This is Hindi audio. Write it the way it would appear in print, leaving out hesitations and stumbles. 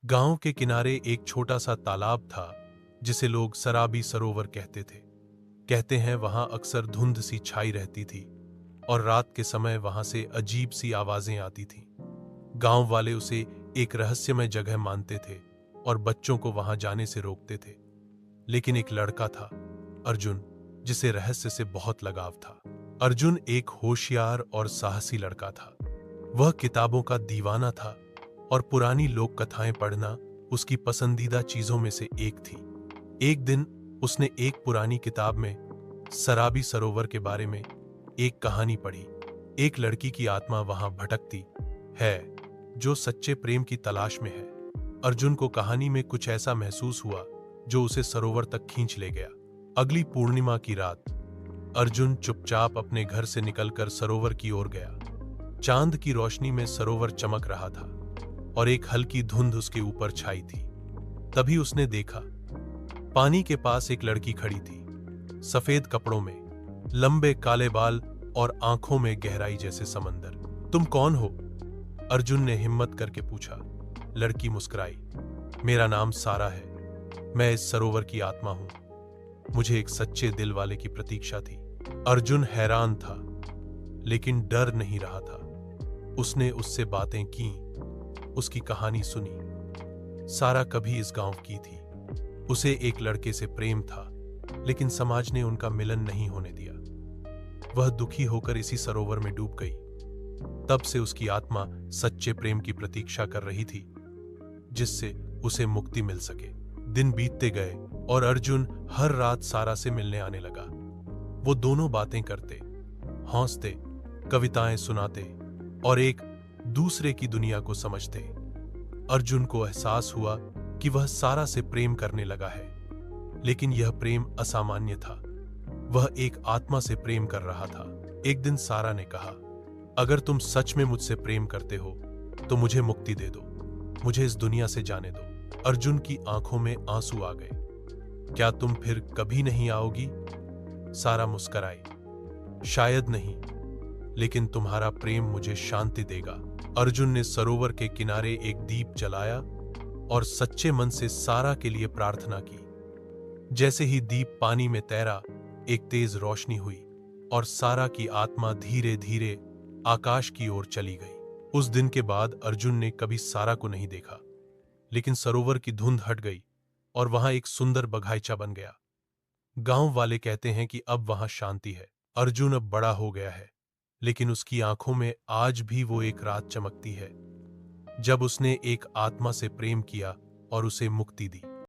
गांव के किनारे एक छोटा सा तालाब था जिसे लोग शराबी सरोवर कहते थे। कहते हैं वहां अक्सर धुंध सी छाई रहती थी और रात के समय वहां से अजीब सी आवाजें आती थीं। गांव वाले उसे एक रहस्यमय जगह मानते थे और बच्चों को वहां जाने से रोकते थे। लेकिन एक लड़का था, अर्जुन, जिसे रहस्य से बहुत लगाव था। अर्जुन एक होशियार और साहसी लड़का था। वह किताबों का दीवाना था और पुरानी लोक कथाएं पढ़ना उसकी पसंदीदा चीजों में से एक थी। एक दिन उसने एक पुरानी किताब में शराबी सरोवर के बारे में एक कहानी पढ़ी। एक लड़की की आत्मा वहां भटकती है जो सच्चे प्रेम की तलाश में है। अर्जुन को कहानी में कुछ ऐसा महसूस हुआ जो उसे सरोवर तक खींच ले गया। अगली पूर्णिमा की रात अर्जुन चुपचाप अपने घर से निकलकर सरोवर की ओर गया। चांद की रोशनी में सरोवर चमक रहा था और एक हल्की धुंध उसके ऊपर छाई थी। तभी उसने देखा, पानी के पास एक लड़की खड़ी थी, सफेद कपड़ों में, लंबे काले बाल और आंखों में गहराई जैसे समंदर। तुम कौन हो? अर्जुन ने हिम्मत करके पूछा। लड़की मुस्कुराई। मेरा नाम सारा है, मैं इस सरोवर की आत्मा हूं। मुझे एक सच्चे दिल वाले की प्रतीक्षा थी। अर्जुन हैरान था, लेकिन डर नहीं रहा था। उसने उससे बातें की, उसकी कहानी सुनी। सारा कभी इस गांव की थी। उसे एक लड़के से प्रेम था, लेकिन समाज ने उनका मिलन नहीं होने दिया। वह दुखी होकर इसी सरोवर में डूब गई। तब से उसकी आत्मा सच्चे प्रेम की प्रतीक्षा कर रही थी, जिससे उसे मुक्ति मिल सके। दिन बीतते गए और अर्जुन हर रात सारा से मिलने आने लगा। वो दोनों बातें करते, हंसते, कविताएं सुनाते और एक दूसरे की दुनिया को समझते। अर्जुन को एहसास हुआ कि वह सारा से प्रेम करने लगा है, लेकिन यह प्रेम असामान्य था। वह एक आत्मा से प्रेम कर रहा था। एक दिन सारा ने कहा, अगर तुम सच में मुझसे प्रेम करते हो तो मुझे मुक्ति दे दो, मुझे इस दुनिया से जाने दो। अर्जुन की आंखों में आंसू आ गए। क्या तुम फिर कभी नहीं आओगी? सारा मुस्कुराई। शायद नहीं, लेकिन तुम्हारा प्रेम मुझे शांति देगा। अर्जुन ने सरोवर के किनारे एक दीप जलाया और सच्चे मन से सारा के लिए प्रार्थना की। जैसे ही दीप पानी में तैरा, एक तेज रोशनी हुई और सारा की आत्मा धीरे धीरे आकाश की ओर चली गई। उस दिन के बाद अर्जुन ने कभी सारा को नहीं देखा, लेकिन सरोवर की धुंध हट गई और वहां एक सुंदर बगीचा बन गया। गांव वाले कहते हैं कि अब वहां शांति है। अर्जुन अब बड़ा हो गया है, लेकिन उसकी आंखों में आज भी वो एक रात चमकती है जब उसने एक आत्मा से प्रेम किया और उसे मुक्ति दी।